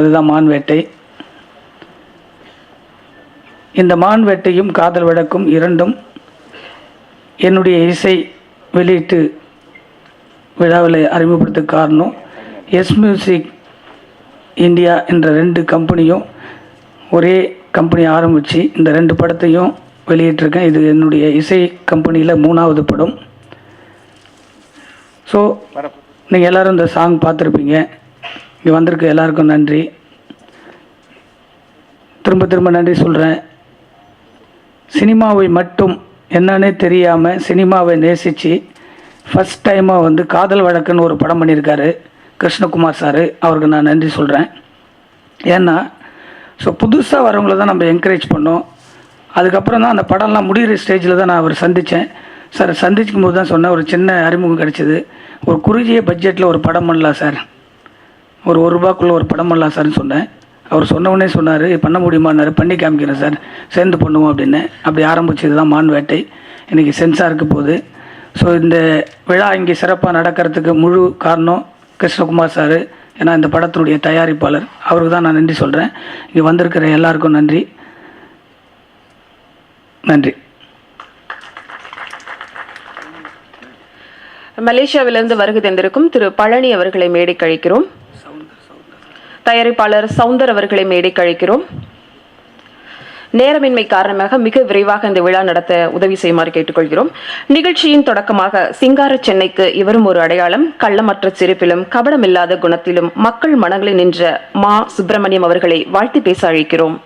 அதுதான் மான் வேட்டை. இந்த மான் வேட்டையும் காதல் வழக்கும் இரண்டும் என்னுடைய இசை வெளியீட்டு விழாவில் அறிமுகப்படுத்த காரணம் எஸ் மியூசிக் இந்தியா என்ற 2 கம்பெனியும் ஒரே கம்பெனி ஆரம்பித்து இந்த 2 படத்தையும் வெளியிட்டிருக்கேன். இது என்னுடைய இசை கம்பெனியில் 3வது படம். ஸோ நீங்கள் எல்லோரும் இந்த சாங் பார்த்துருப்பீங்க. இங்கே வந்திருக்க எல்லாருக்கும் நன்றி. திரும்ப நன்றி சொல்கிறேன். சினிமாவை மட்டும் என்னன்னே தெரியாமல் சினிமாவை நேசித்து ஃபஸ்ட் டைமாக வந்து காதல் வழக்குன்னு ஒரு படம் பண்ணியிருக்காரு கிருஷ்ணகுமார் சார். அவருக்கு நான் நன்றி சொல்கிறேன். ஏன்னா புதுசாக வரவங்கள தான் நம்ம என்கரேஜ் பண்ணோம். அதுக்கப்புறம் தான் அந்த படம்லாம் முடிகிற ஸ்டேஜில் தான் நான் அவர் சந்தித்தேன். சார் சந்திக்கும் போது தான் சொன்னேன், ஒரு சின்ன அறிமுகம் கிடச்சிது. ஒரு குறுகிய பட்ஜெட்டில் ஒரு படம் பண்ணலாம் சார், ஒரு ரூபாய்க்குள்ளே ஒரு படம் பண்ணலாம் சார்னு சொன்னேன். அவர் சொன்னவுடனே சொன்னார், பண்ண முடியுமான்னாரு. பண்ணி காமிக்கிறேன் சார், சேர்ந்து பண்ணுவோம் அப்படின்னு. அப்படி ஆரம்பிச்சது தான் மான் வேட்டை. இன்றைக்கி சென்சாருக்கு போகுது. ஸோ இந்த விழா இங்கே சிறப்பாக நடக்கிறதுக்கு முழு காரணம் கிருஷ்ணகுமார் சார். ஏன்னா இந்த படத்தினுடைய தயாரிப்பாளர். அவருக்கு தான் நான் நன்றி சொல்கிறேன். இங்கே வந்திருக்கிற எல்லாருக்கும் நன்றி. மலேசியாவிலிருந்து வருகை தந்திருக்கும் திரு பழனி அவர்களை மேடை கழிக்கிறோம். தயாரிப்பாளர் சவுந்தர் அவர்களை மேடை கழிக்கிறோம். நேரமின்மை காரணமாக மிக விரைவாக இந்த விழா நடத்த உதவி செய்யுமாறு கேட்டுக்கொள்கிறோம். நிகழ்ச்சியின் தொடக்கமாக சிங்கார சென்னைக்கு இவரும் ஒரு அடையாளம், கள்ளமற்ற சிரிப்பிலும் கபடமில்லாத குணத்திலும் மக்கள் மனங்களில் நின்ற மா சுப்பிரமணியம் அவர்களை வாழ்த்தி பேச அழைக்கிறோம்.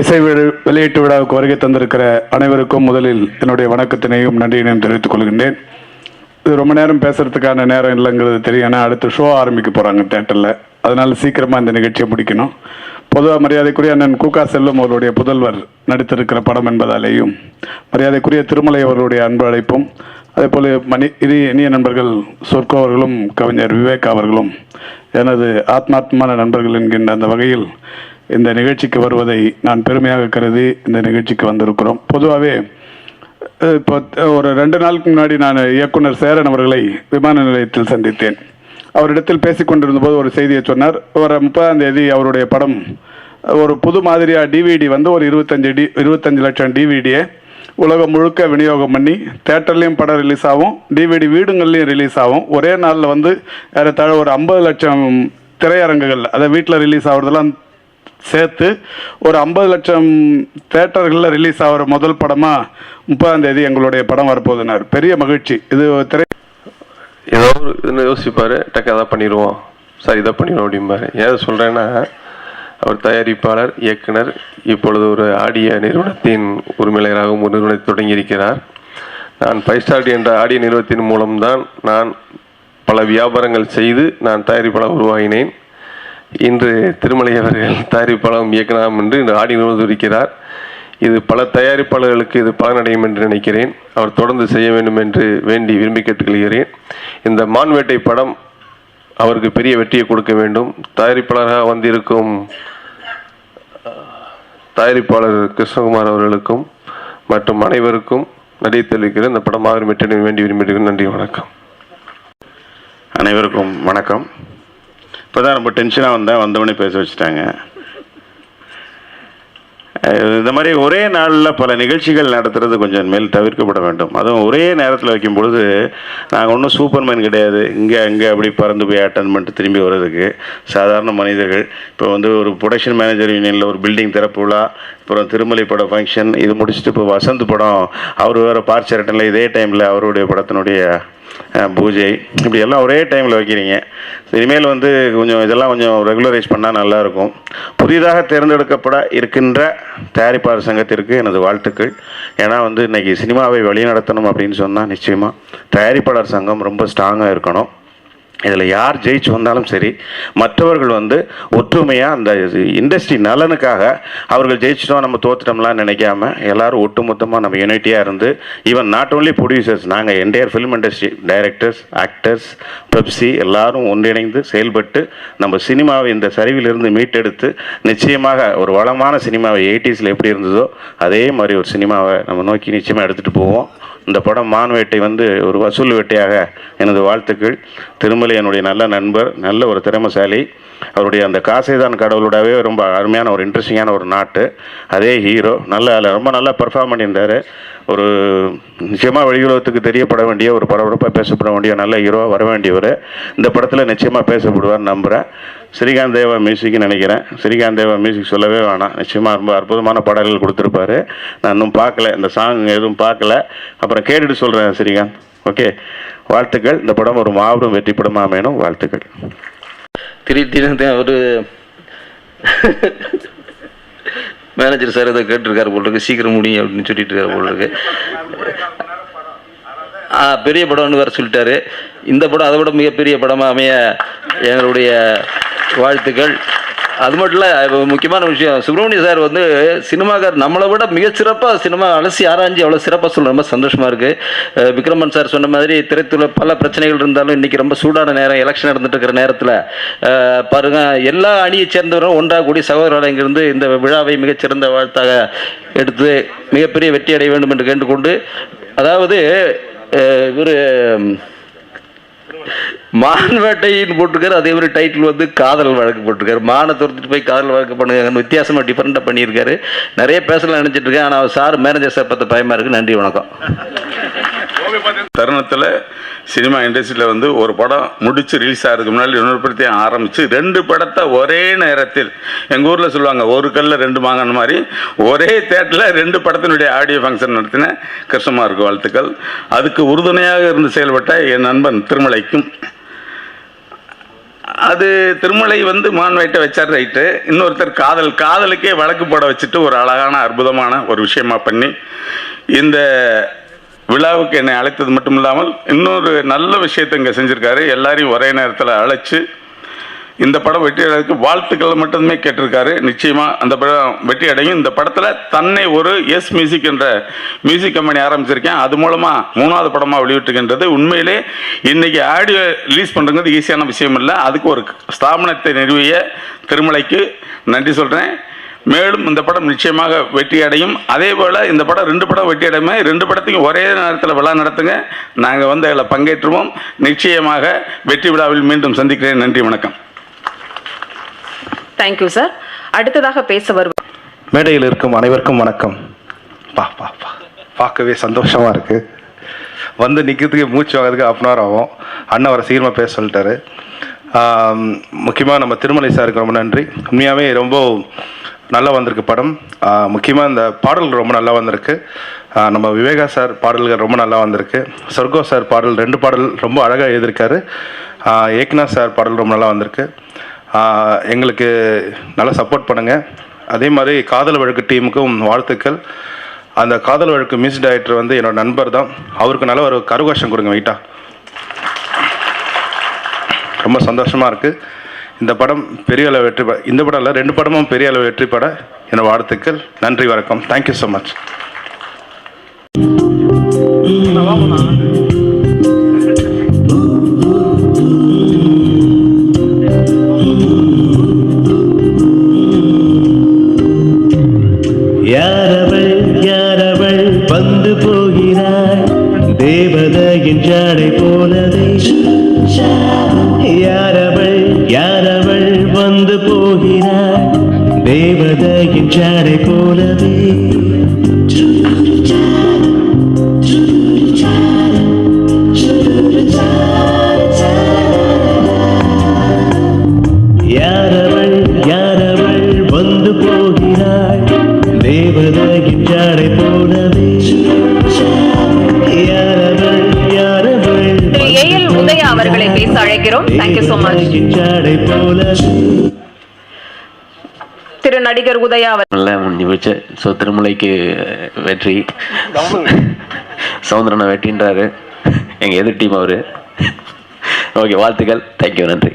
இசை வெளியீட்டு விழாவுக்கு வருகை தந்திருக்கிற அனைவருக்கும் முதலில் என்னுடைய வணக்கத்தினையும் நன்றியினையும் தெரிவித்துக் கொள்கின்றேன். இது ரொம்ப நேரம் பேசுறதுக்கான நேரம் இல்லைங்கிறது தெரியும். ஏன்னா அடுத்த ஷோ ஆரம்பிக்க போகிறாங்க தேட்டரில். அதனால சீக்கிரமாக இந்த நிகழ்ச்சியை முடிக்கணும். பொதுவாக மரியாதைக்குரிய அண்ணன் கூகா செல்வம் அவருடைய புதல்வர் நடித்திருக்கிற படம் என்பதாலேயும், மரியாதைக்குரிய திருமலை அவர்களுடைய அன்பு அழைப்பும், அதே போல் இனிய நண்பர்கள் சொர்க்கோ அவர்களும் கவிஞர் விவேக் அவர்களும் எனது ஆத்மாத்மான நண்பர்கள் என்கின்ற அந்த வகையில் இந்த நிகழ்ச்சிக்கு வருவதை நான் பெருமையாக கருதி இந்த நிகழ்ச்சிக்கு வந்திருக்கிறோம். பொதுவாகவே இப்போ ஒரு 2 நாளுக்கு முன்னாடி நான் இயக்குனர் சேரன் அவர்களை விமான நிலையத்தில் சந்தித்தேன். அவரிடத்தில் பேசிக்கொண்டிருந்த போது ஒரு செய்தியை சொன்னார். ஒரு 30ஆம் தேதி அவருடைய படம் ஒரு புது மாதிரியாக டிவிடி வந்து ஒரு 25 லட்சம் டிவிடியை உலகம் முழுக்க விநியோகம் பண்ணி தேட்டர்லேயும் படம் ரிலீஸ் ஆகும், டிவிடி வீடுங்கள்லையும் ரிலீஸ் ஆகும். ஒரே நாளில் வந்து ஏறத்தாழ ஒரு 50 லட்சம் திரையரங்குகள், அதை வீட்டில் ரிலீஸ் ஆகிறதெல்லாம் சேர்த்து ஒரு 50 லட்சம் தேட்டர்களில் ரிலீஸ் ஆகிற முதல் படமாக 30ஆம் தேதி எங்களுடைய படம் வரப்போகுதுனார். பெரிய மகிழ்ச்சி. இது ஏதோ ஒரு யோசிப்பார், டக்கு அதை பண்ணிடுவோம் சார், இதை பண்ணிடுவோம் அப்படிம்பாரு. ஏன் சொல்கிறேன்னா, அவர் தயாரிப்பாளர், இயக்குனர், இப்பொழுது ஒரு ஆடிய நிறுவனத்தின் உரிமையாளராகவும் ஒரு நிறுவனத்தை தொடங்கியிருக்கிறார். நான் 5 ஸ்டார் என்ற ஆடிய நிறுவனத்தின் மூலம்தான் நான் பல வியாபாரங்கள் செய்து நான் தயாரிப்பாளர் உருவாகினேன். இன்று திருமலை அவர்கள் தயாரிப்பாளரும் இயக்குனரும் என்று இந்த ஆடி நிறுவனம். இது பல தயாரிப்பாளர்களுக்கு இது பலனடையும் என்று நினைக்கிறேன். அவர் தொடர்ந்து செய்ய வேண்டும் என்று வேண்டி விரும்பி கேட்டுக்கொள்கிறேன். இந்த மான் வேட்டை படம் அவருக்கு பெரிய வெற்றியை கொடுக்க வேண்டும். தயாரிப்பாளராக வந்திருக்கும் தயாரிப்பாளர் கிருஷ்ணகுமார் அவர்களுக்கும் மற்றும் அனைவருக்கும் நன்றி தெரிவிக்கிறேன். இந்த படம் மாபெரும் வெற்றி வேண்டி விரும்புகிறேன். நன்றி, வணக்கம். அனைவருக்கும் வணக்கம். இப்போ தான் ரொம்ப டென்ஷனாக வந்தவொடனே பேச வச்சுட்டாங்க. இந்த மாதிரி ஒரே நாளில் பல நிகழ்ச்சிகள் நடத்துறது கொஞ்சம் மேல் தவிர்க்கப்பட வேண்டும். அதுவும் ஒரே நேரத்தில் வைக்கும் பொழுது நாங்கள் ஒன்றும் சூப்பர்மேன் கிடையாது. இங்கே அப்படி பறந்து போய் அட்டன் பண்ணிட்டு திரும்பி வர்றதுக்கு சாதாரண மனிதர்கள். இப்போ வந்து ஒரு ப்ரொடக்ஷன் மேனேஜர் யூனியனில் ஒரு பில்டிங் திறப்பு விழா, அப்புறம் திருமலை படம் ஃபங்க்ஷன், இது முடிச்சுட்டு இப்போ வசந்த் படம், அவர் வேறு பார்ச்சரட்டனில் இதே டைமில் அவருடைய படத்தினுடைய பூஜை, இப்படி எல்லாம் ஒரே டைமில் வைக்கிறீங்க. இனிமேல் வந்து இதெல்லாம் கொஞ்சம் ரெகுலரைஸ் பண்ணால் நல்லாயிருக்கும். புதிதாக தேர்ந்தெடுக்கப்பட இருக்கின்ற தயாரிப்பாளர் சங்கத்திற்கு எனது வாழ்த்துக்கள். ஏன்னா வந்து இன்றைக்கி சினிமாவை வழிநடத்தணும் அப்படின்னு சொன்னால் நிச்சயமாக தயாரிப்பாளர் சங்கம் ரொம்ப ஸ்ட்ராங்காக இருக்கணும். இதில் யார் ஜெயிச்சு வந்தாலும் சரி, மற்றவர்கள் வந்து ஒற்றுமையாக அந்த இண்டஸ்ட்ரி நலனுக்காக அவர்கள் ஜெயிச்சிட்டோம் நம்ம தோத்துட்டோம்லாம் நினைக்காம எல்லாரும் ஒட்டுமொத்தமாக நம்ம யூனிட்டியாக இருந்து, ஈவன் நாட் ஓன்லி ப்ரொடியூசர்ஸ், நாங்கள் entire film industry directors, actors, Pepsi எல்லாரும் ஒன்றிணைந்து செயல்பட்டு நம்ம சினிமாவை இந்த சரிவிலிருந்து மீட்டெடுத்து நிச்சயமாக ஒரு வளமான சினிமாவை 80s எப்படி இருந்ததோ அதே மாதிரி ஒரு சினிமாவை நம்ம நோக்கி நிச்சயமாக எடுத்துகிட்டு போவோம். இந்த படம் மான் வேட்டை வந்து ஒரு வசூல் வேட்டையாக எனது வாழ்த்துக்கள். திருமலை என்னுடைய நல்ல நண்பர், நல்ல ஒரு திறமைசாலி. அவருடைய அந்த காசை தான் கடவுளோடவே ரொம்ப அருமையான ஒரு இன்ட்ரெஸ்டிங்கான ஒரு நாட்டு. அதே ஹீரோ ரொம்ப நல்லா பெர்ஃபார்ம் பண்ணியிருந்தார். ஒரு நிச்சயமாக வெளியுலகத்துக்கு தெரியப்பட வேண்டிய ஒரு பரபரப்பாக பேசப்பட வேண்டிய நல்ல ஹீரோவாக வர வேண்டியவர். இந்த படத்தில் நிச்சயமாக பேசப்படுவார் நம்புகிறேன். ஸ்ரீகாந்த் தேவா மியூசிக்னு நினைக்கிறேன். ஸ்ரீகாந்த் தேவா மியூசிக் சொல்லவே வேணாம், நிச்சயமாக ரொம்ப அற்புதமான பாடல்கள் கொடுத்துருப்பாரு. நான் இன்னும் பார்க்கல, இந்த சாங் எதுவும் பார்க்கல, அப்புறம் கேட்டுட்டு சொல்கிறேன் ஸ்ரீகாந்த். ஓகே, வாழ்த்துக்கள். இந்த படம் ஒரு மாபெரும் வெற்றி படமாக அமையணும். வாழ்த்துக்கள். திடீர்னு ஒரு மேனேஜர் சார் ஏதோ கேட்டிருக்காரு போல் இருக்கு, சீக்கிரம் முடியும் அப்படின்னு சொல்லிட்டு இருக்காரு போல் இருக்கு. பெரிய படம்னு வேறு சொல்லிட்டாரு. இந்த படம் அதை விட மிகப்பெரிய படமாக அமைய எங்களுடைய வாழ்த்துக்கள். அது மட்டும் இல்லை, முக்கியமான விஷயம், சுப்பிரமணிய சார் வந்து சினிமாக்கார் நம்மளை விட மிகச்சிறப்பாக சினிமா அலசி ஆராய்ஞ்சி அவ்வளோ சிறப்பாக சொல்ல ரொம்ப சந்தோஷமாக இருக்குது. விக்ரமன் சார் சொன்ன மாதிரி திரைத்துறை பல பிரச்சனைகள் இருந்தாலும் இன்றைக்கி ரொம்ப சூடான நேரம், எலெக்ஷன் நடந்துட்டு இருக்கிற நேரத்தில் பாருங்கள், எல்லா அணியை சேர்ந்தவரும் ஒன்றாக கூடி சகோதரர்கள் இங்கிருந்து இந்த விழாவை மிகச்சிறந்த வாழ்த்தாக எடுத்து மிகப்பெரிய வெற்றி அடைய வேண்டும் என்று கேட்டுக்கொண்டு, அதாவது இவர் மான் வேட்டைன்னு போட்டிருக்காரு, அதே மாதிரி டைட்டில் வந்து காதல் வழக்கு போட்டிருக்காரு. மானை துரத்துட்டு போய் காதல் வழக்கு பண்ணுங்க, வித்தியாசமாக டிஃப்ரெண்ட்டாக பண்ணியிருக்காரு. நிறைய பேசலாம் நினச்சிட்டு இருக்கேன், ஆனால் சார் மேனேஜர் சார் பார்த்து பயமாக இருக்குது. நன்றி, வணக்கம். தருணத்தில் சினிமா இண்டஸ்ட்ரியில் வந்து ஒரு படம் முடிச்சு ரிலீஸ் ஆகிறதுக்கு முன்னாடி இன்னொரு படத்தையும் ஆரம்பித்து 2 படத்தை ஒரே நேரத்தில், எங்கள் ஊரில் சொல்லுவாங்க ஒரு கல்ல 2 மாங்கன்னு மாதிரி, ஒரே தேட்டரில் 2 படத்தினுடைய ஆடியோ ஃபங்க்ஷன் நடத்தின கிருஷ்ணமாருக்கு வாழ்த்துக்கள். அதுக்கு உறுதுணையாக இருந்து செயல்பட்ட என் நண்பன் திருமலைக்கும். அது திருமலை வந்து மான் வேட்டை வச்சார் ரைட்டு, இன்னொருத்தர் காதலுக்கே வழக்கு போட வச்சுட்டு ஒரு அழகான அற்புதமான ஒரு விஷயமா பண்ணி இந்த விழாவுக்கு என்னை அழைத்தது மட்டும் இல்லாமல் இன்னொரு நல்ல விஷயத்தை இங்கே செஞ்சுருக்காரு. எல்லாரையும் ஒரே நேரத்தில் அழைச்சி இந்த படம் வெற்றி அடைறதுக்கு வாழ்த்துக்கள் மட்டுமே கேட்டிருக்காரு. நிச்சயமாக அந்த படம் வெற்றி அடையும். இந்த படத்தில் தன்னை ஒரு எஸ் மியூசிக் என்ற மியூசிக் கம்பெனி ஆரம்பிச்சிருக்கேன். அது மூலமாக 3வது படமாக வெளியிட்டிருக்கின்றது. உண்மையிலே இன்றைக்கி ஆடியோ ரிலீஸ் பண்ணுறது ஈஸியான விஷயம் இல்லை. அதுக்கு ஒரு ஸ்தாபனத்தை நிறுவிய திருமலைக்கு நன்றி சொல்கிறேன். மேலும் இந்த படம் நிச்சயமாக வெற்றி அடையும். அதே போல் இந்த படம் 2 படம் வெற்றி அடையுமே, 2 படத்தையும் ஒரே நேரத்தில் விழா நடத்துங்க. நாங்கள் வந்து அதில் பங்கேற்றுவோம். நிச்சயமாக வெற்றி விழாவில் மீண்டும் சந்திக்கிறேன். நன்றி, வணக்கம். Thank you sir. அடுத்ததாக பேச வருவார். மேடையில் இருக்கும் அனைவருக்கும் வணக்கம். பார்க்கவே சந்தோஷமாக இருக்குது. வந்து நிற்கிறதுக்கு மூச்சு வாங்கிறதுக்கு 1/2 hour ஆகும். அண்ணன் வர சீக்கிரமாக பேச சொல்லிட்டாரு. முக்கியமாக நம்ம திருமலை சாருக்கு ரொம்ப நன்றி. உண்மையாகவே ரொம்ப நல்லா வந்திருக்கு படம். முக்கியமாக இந்த பாடல்கள் ரொம்ப நல்லா வந்திருக்கு. நம்ம விவேகா சார் பாடல்கள் ரொம்ப நல்லா வந்திருக்கு. சொர்கோ சார் பாடல் 2 பாடல் ரொம்ப அழகாக எழுதியிருக்காரு. ஏக்நாத் சார் பாடல் ரொம்ப நல்லா வந்திருக்கு. எங்களுக்கு நல்லா சப்போர்ட் பண்ணுங்கள். அதே மாதிரி காதல் வழக்கு டீமுக்கும் வாழ்த்துக்கள். அந்த காதல் வழக்கு மியூசிக் டைரக்டர் வந்து என்னோட நண்பர் தான். அவருக்கு நல்ல ஒரு கரகோஷம் கொடுங்க வெயிட்டா. ரொம்ப சந்தோஷமாக இருக்குது. இந்த படம் பெரிய அளவு வெற்றி பெற, இந்த படம் இல்லை 2 படமும் பெரிய அளவு வெற்றி பெற என்னோட வாழ்த்துக்கள். நன்றி, வணக்கம். Thank you so much. யாரவள் வந்து போகிறாய் தேவதையின் ஜாடை போலவே. யாரவள் வந்து போகிறாய் தேவதையின் ஜாடை போலவே. யாரவள் வந்து போகிறாய் தேவதையின் ஜாடை போலவே. ஏஎல் உதயா அவர்களை பேச அழைக்கிறோம். Thank you so much. திரு நடிகர் உதயா அவர் நல்லா முடிஞ்சு போச்சு. ஸோ திருமலைக்கு வெற்றி, சவுந்தரனை வெற்றின்றாரு. எங்கள் எதிர் டீம் அவர். ஓகே, வாழ்த்துக்கள். தேங்க்யூ, நன்றி.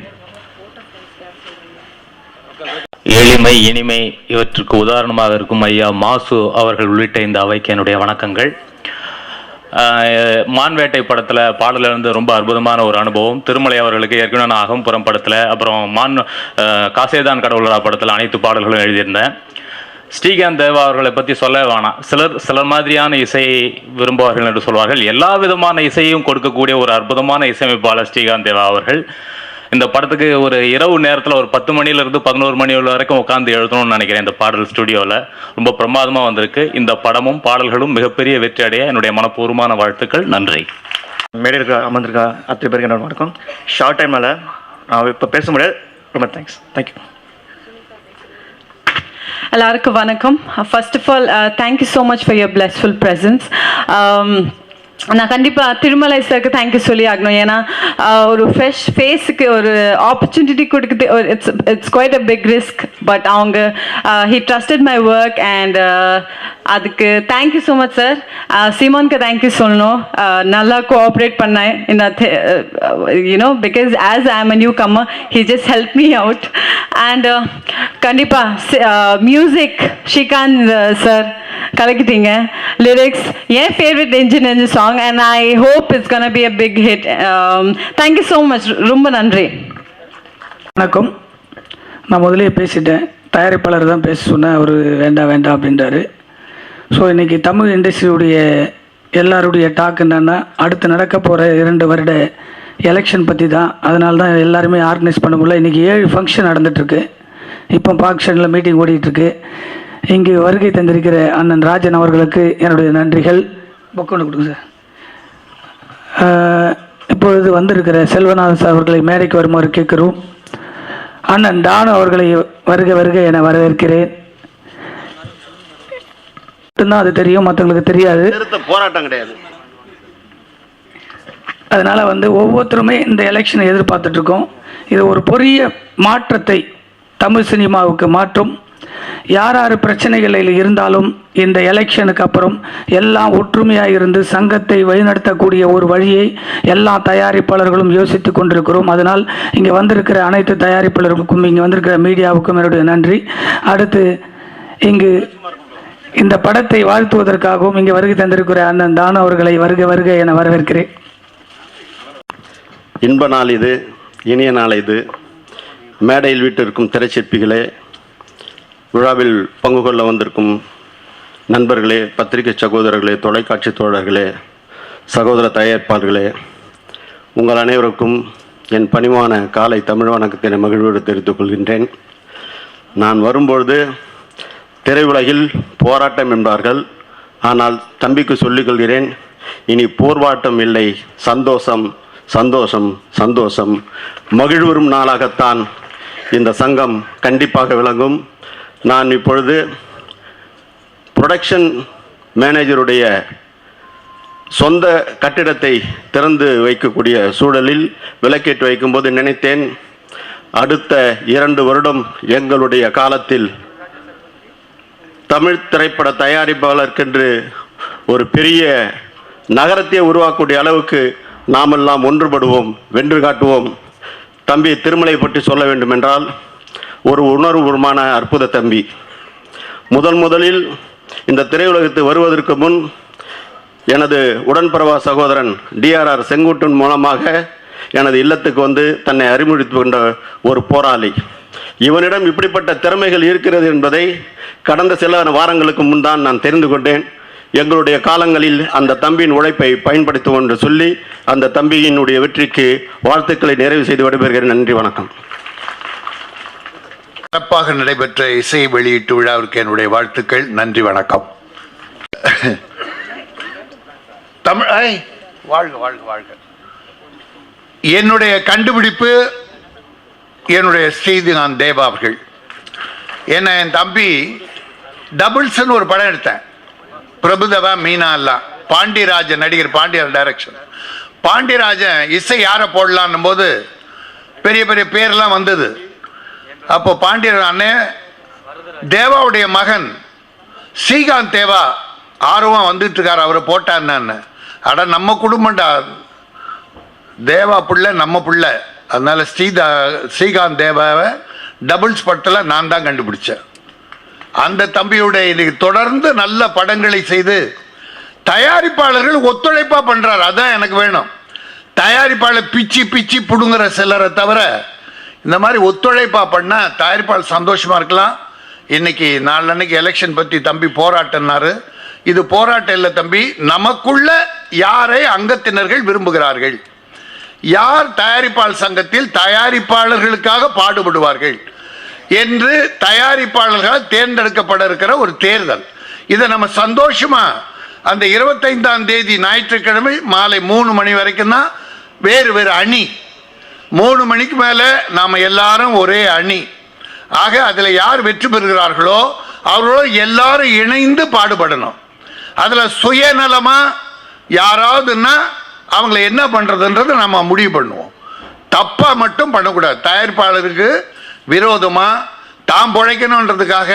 எளிமை, இனிமை இவற்றுக்கு உதாரணமாக இருக்கும் ஐயா மாசு அவர்கள் உள்ளிட்ட இந்த அவைக்கு என்னுடைய வணக்கங்கள். மான்வேட்டை படத்தில் பாடலில் இருந்து ரொம்ப அற்புதமான ஒரு அனுபவம். திருமலை அவர்களுக்கு ஏற்கனவே நான் அகம்புறம் படத்தில், அப்புறம் காசேதான் கடவுளரா படத்தில் அனைத்து பாடல்களும் எழுதியிருந்தேன். ஸ்ரீகாந்த் தேவா அவர்களை பற்றி சொல்ல வேணாம். சிலர் மாதிரியான இசையை விரும்புவார்கள் என்று சொல்வார்கள். எல்லா விதமான இசையும் கொடுக்கக்கூடிய ஒரு அற்புதமான இசையமைப்பாளர் ஸ்ரீகாந்த் தேவா அவர்கள். இந்த படத்துக்கு ஒரு இரவு நேரத்தில் ஒரு 10 மணிலேருந்து 11 மணி வரைக்கும் உட்காந்து எழுதணும்னு நினைக்கிறேன். இந்த பாடல் ஸ்டுடியோவில் ரொம்ப பிரமாதமாக வந்திருக்கு. இந்த படமும் பாடல்களும் மிகப்பெரிய வெற்றி அடைய என்னுடைய மனப்பூர்வமான வாழ்த்துக்கள். நன்றி. மேடையில் அமர்ந்திருக்கா அத்தனை பேருக்கு என்னோட வணக்கம். ஷார்ட் டைமில் நான் இப்போ பேச முடியாது. ரொம்ப தேங்க்ஸ். தேங்க்யூ. எல்லாருக்கும் வணக்கம். First of all thank you so much for your blissful presence. நான் கண்டிப்பாக திருமலை சாருக்கு தேங்க்யூ சொல்லி ஆகணும். ஏன்னா ஒரு ஃப்ரெஷ் ஃபேஸுக்கு ஒரு ஆப்பர்ச்சுனிட்டி கொடுக்குது. It's quite a big risk. But அவங்க he trusted my work and அதுக்கு தேங்க்யூ ஸோ மச் சார். சிமோனுக்கு தேங்க்யூ சொல்லணும். நல்லா கோஆப்ரேட் பண்ணேன் you know because as I am a newcomer he just help me out. And கண்டிப்பாக music Srikanth sir கலக்கிட்டீங்க. Lyrics என் favourite நெஞ்சு song and I hope it's gonna be a big hit. Thank you so much. ரொம்ப நன்றி. வணக்கம். நான் முதலே பேசிட்டேன். தயாரிப்பாளர் தான் பேச சொன்னேன். அவர் வேண்டாம் அப்படின்றாரு. ஸோ இன்றைக்கி தமிழ் இண்டஸ்ட்ரியுடைய எல்லாருடைய டாக் என்னென்னா அடுத்து நடக்க போகிற 2 வருட எலெக்ஷன் பற்றி தான். அதனால தான் எல்லாருமே ஆர்கனைஸ் பண்ண முடியல. இன்றைக்கி 7 ஃபங்க்ஷன் நடந்துகிட்ருக்கு. இப்போ பாக்ஷனில் மீட்டிங் ஓடிட்டுருக்கு. இங்கு வருகை தந்திருக்கிற அண்ணன் ராஜன் அவர்களுக்கு என்னுடைய நன்றிகள். பொக்கொண்டு கொடுங்க சார். இப்பொழுது வந்திருக்கிற செல்வநாதன் சார் அவர்களை மேடைக்கு வருமாறு கேட்கிறோம். அண்ணன் டானு அவர்களை வருக என வரவேற்கிறேன். மட்டும்தான் அது தெரியும், மற்றவங்களுக்கு தெரியாது. போராட்டம் கிடையாது. அதனால் ஒவ்வொருத்தருமே இந்த எலெக்ஷனை எதிர்பார்த்துட்ருக்கோம். இது ஒரு பெரிய மாற்றத்தை தமிழ் சினிமாவுக்கு மாற்றும். யார் பிரச்சனைகளில் இருந்தாலும் இந்த எலெக்ஷனுக்கு அப்புறம் எல்லாம் ஒற்றுமையாக இருந்து சங்கத்தை வழிநடத்தக்கூடிய ஒரு வழியை எல்லா தயாரிப்பாளர்களும் யோசித்து கொண்டிருக்கிறோம். அதனால் இங்கே வந்திருக்கிற அனைத்து தயாரிப்பாளர்களுக்கும் இங்கே வந்திருக்கிற மீடியாவுக்கும் என்னுடைய நன்றி. அடுத்து இங்கு இந்த படத்தை வாழ்த்துவதற்காகவும் இங்கே வருகை தந்திருக்கிற அண்ணன் தானு அவர்களை வருக என வரவேற்கிறேன். இன்ப நாள் இது, இனிய நாள் இது. மேடையில் வீட்டிற்கும் திரைச்சிற்பிகளே, விழாவில் பங்கு கொள்ள வந்திருக்கும் நண்பர்களே, பத்திரிகை சகோதரர்களே, தொலைக்காட்சி தோழர்களே, சகோதர தயாரிப்பாளர்களே, உங்கள் அனைவருக்கும் என் பணிவான காலை தமிழ் வணக்கத்தினை மகிழ்வோடு தெரிவித்துக் கொள்கின்றேன். நான் வரும்பொழுது திரையுலகில் போராட்டம் என்பார்கள். ஆனால் தம்பிக்கு சொல்லிக் கொள்கிறேன், இனி போர்வாட்டம் இல்லை, சந்தோஷம் சந்தோஷம் சந்தோஷம். மகிழ்வரும் நாளாகத்தான் இந்த சங்கம் கண்டிப்பாக விளங்கும். நான் இப்பொழுது புரொடக்ஷன் மேனேஜருடைய சொந்த கட்டிடத்தை திறந்து வைக்கக்கூடிய சூழலில் விளக்கேற்றி வைக்கும்போது நினைத்தேன், அடுத்த 2 வருடம் எங்களுடைய காலத்தில் தமிழ் திரைப்பட தயாரிப்பாளருக்கென்று ஒரு பெரிய நகரத்தை உருவாக்கக்கூடிய அளவுக்கு நாமெல்லாம் ஒன்றுபடுவோம், வென்று காட்டுவோம். தம்பி திருமலை பற்றி சொல்ல வேண்டுமென்றால் ஒரு உணர்வுபூர்வமான அற்புத தம்பி. முதலில் இந்த திரையுலகத்து வருவதற்கு முன் எனது உடன்பிறவா சகோதரன் DRR செங்குட்டன் மூலமாக எனது இல்லத்துக்கு தன்னை அறிமுகப்படுத்திக் கொண்ட ஒரு போராளி. இவனிடம் இப்படிப்பட்ட திறமைகள் இருக்கிறது என்பதை கடந்த சில வாரங்களுக்கு முன் தான் நான் தெரிந்து கொண்டேன். எங்களுடைய காலங்களில் அந்த தம்பியின் உழைப்பை பயன்படுத்துவோம் என்று சொல்லி அந்த தம்பியினுடைய வெற்றிக்கு வாழ்த்துக்களை நிறைவு செய்து விடைபெறுகிறேன். நன்றி, வணக்கம். சிறப்பாக நடைபெற்ற இசை வெளியீட்டு விழாவிற்கு என்னுடைய வாழ்த்துக்கள். நன்றி, வணக்கம். தமிழ் வாழ்க வாழ்க வாழ்க. என்னுடைய கண்டுபிடிப்பு என்னுடைய ஸ்ரீகாந்த் தேவா அவர்கள். என் தம்பி டபுள்ஸ்ன்னு ஒரு படம் எடுத்தேன். பிரபுதவா மீனா எல்லாம் பாண்டியராஜன் நடிகர், பாண்டியராஜன் டைரக்ஷன். பாண்டியராஜன் இசை யாரை போடலான்னும் போது பெரிய பெரிய பேர்லாம் வந்தது. அப்போ பாண்டியராஜன் அண்ணன் தேவாவுடைய மகன் ஸ்ரீகாந்த் தேவா ஆர்வம் வந்துட்டு இருக்காரு, அவரை போட்டான்னு. அட நம்ம குடும்பம்டா, தேவா புள்ள நம்ம புள்ள, அதனால ஸ்ரீகாந்த் தேவாவை டபுள்ஸ் படத்தில் நான் தான் கண்டுபிடிச்சேன். அந்த தம்பியுடைய இன்னைக்கு தொடர்ந்து நல்ல படங்களை செய்து தயாரிப்பாளர்கள் ஒத்துழைப்பா பண்றாரு. அதான் எனக்கு வேணும். தயாரிப்பாளர் பிச்சு பிச்சு புடுங்குற சிலரை தவிர இந்த மாதிரி ஒத்துழைப்பா பண்ணா தயாரிப்பாளர் சந்தோஷமா இருக்கலாம். இன்னைக்கு நாளன்னைக்கு எலெக்ஷன் பத்தி தம்பி போராட்டம்னாரு. இது போராட்டம் இல்லை தம்பி, நமக்குள்ள யாரை அங்கத்தினர்கள் விரும்புகிறார்கள், யார் தயாரிப்பாளர் சங்கத்தில் தயாரிப்பாளர்களுக்காக பாடுபடுவார்கள் என்று தயாரிப்பாளர்களால் தேர்ந்தெடுக்கப்பட இருக்கிற ஒரு தேர்தல். இதை நம்ம சந்தோஷமா அந்த 25ஆம் தேதி ஞாயிற்றுக்கிழமை மாலை 3 மணி வரைக்கும் தான் வேறு வேறு அணி. 3 மணிக்கு மேலே நாம் எல்லாரும் ஒரே அணி. ஆக அதில் யார் வெற்றி பெறுகிறார்களோ அவர்களோடு எல்லாரும் இணைந்து பாடுபடணும். அதில் சுயநலமாக யாராவதுன்னா அவங்கள என்ன பண்ணுறதுன்றது நம்ம முடிவு பண்ணுவோம். தப்பாக மட்டும் பண்ணக்கூடாது. தயாரிப்பாளருக்கு விரோதமாக தாம் பிழைக்கணுன்றதுக்காக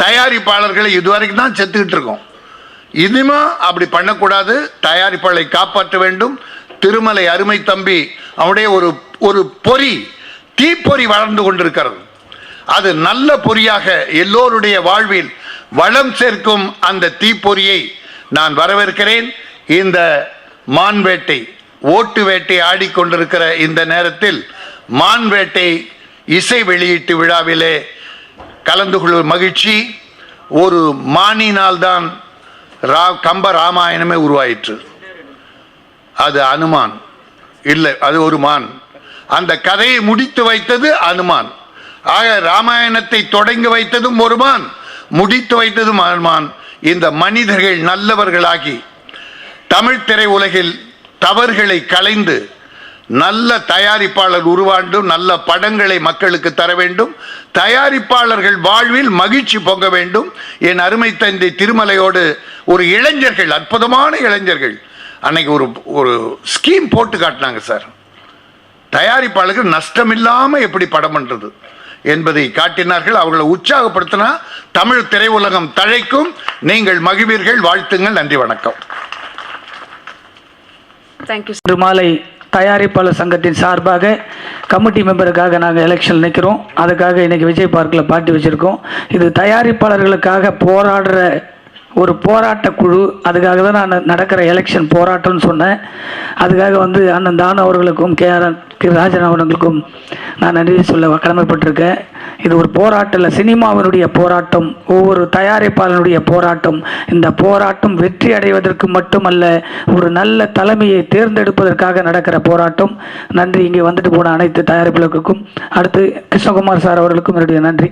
தயாரிப்பாளர்களை இதுவரைக்கும் தான் செத்துக்கிட்டு இருக்கோம். இனிமே அப்படி பண்ணக்கூடாது. தயாரிப்பாளரை காப்பாற்ற வேண்டும். திருமலை அருமை தம்பி அவனுடைய ஒரு பொறி, தீப்பொறி வளர்ந்து கொண்டிருக்கிறது. அது நல்ல பொறியாக எல்லோருடைய வாழ்வில் வளம் சேர்க்கும் அந்த தீப்பொறியை நான் வரவேற்கிறேன். இந்த மான் வேட்டை, ஓட்டு வேட்டை ஆடிக்கொண்டிருக்கிற இந்த நேரத்தில் மான் வேட்டை இசை வெளியீட்டு விழாவிலே கலந்து கொள்ளும் மகிழ்ச்சி. ஒரு மானினால்தான் கம்ப ராமாயணமே உருவாயிற்று. அது அனுமான் இல்லை, அது ஒரு மான். அந்த கதையை முடித்து வைத்தது அனுமான். ஆக ராமாயணத்தை தொடங்கி வைத்ததும் ஒரு மான், முடித்து வைத்ததும் அனுமான். இந்த மனிதர்கள் நல்லவர்களாகி தமிழ் திரை உலகில் தவறுகளை களைந்து நல்ல தயாரிப்பாளர் உருவாண்டும் நல்ல படங்களை மக்களுக்கு தர வேண்டும். தயாரிப்பாளர்கள் வாழ்வில் மகிழ்ச்சி பொங்க வேண்டும். என் அருமை தந்தை திருமலையோடு ஒரு இளைஞர்கள், அற்புதமான இளைஞர்கள் அன்னைக்கு ஒரு ஸ்கீம் போட்டு காட்டினாங்க சார். தயாரிப்பாளர்கள் நஷ்டமில்லாமல் எப்படி படம் பண்ணுறது என்பதை காட்டினார்கள். அவர்களை உற்சாகப்படுத்தினா தமிழ் திரையுலகம் தழைக்கும். நீங்கள் மகிழ்வீர்கள். வாழ்த்துங்கள். நன்றி, வணக்கம். இன்று மாலை தயாரிப்பாளர் சங்கத்தின் சார்பாக கமிட்டி மெம்பருக்காக நாங்கள் எலெக்ஷன் நிற்கிறோம். அதுக்காக இன்றைக்கி விஜய் பார்க்கில் பார்ட்டி வச்சுருக்கோம். இது தயாரிப்பாளர்களுக்காக போராடுற ஒரு போராட்ட குழு. அதுக்காக தான் நான் நடக்கிற எலெக்ஷன் போராட்டம்னு சொன்னேன். அதுக்காக அண்ணன் தானு அவர்களுக்கும் ராஜன் அவர்களுக்கும் நான் நன்றி சொல்ல கடமைப்பட்டிருக்கேன். இது ஒரு போராட்டம் இல்லை, சினிமாவினுடைய போராட்டம், ஒவ்வொரு தயாரிப்பாளனுடைய போராட்டம். இந்த போராட்டம் வெற்றி அடைவதற்கு மட்டுமல்ல, ஒரு நல்ல தலைமையை தேர்ந்தெடுப்பதற்காக நடக்கிற போராட்டம். நன்றி. இங்கே வந்துட்டு போன அனைத்து தயாரிப்பாளர்களுக்கும், அடுத்து கிருஷ்ணகுமார் சார் அவர்களுக்கும் என்னுடைய நன்றி.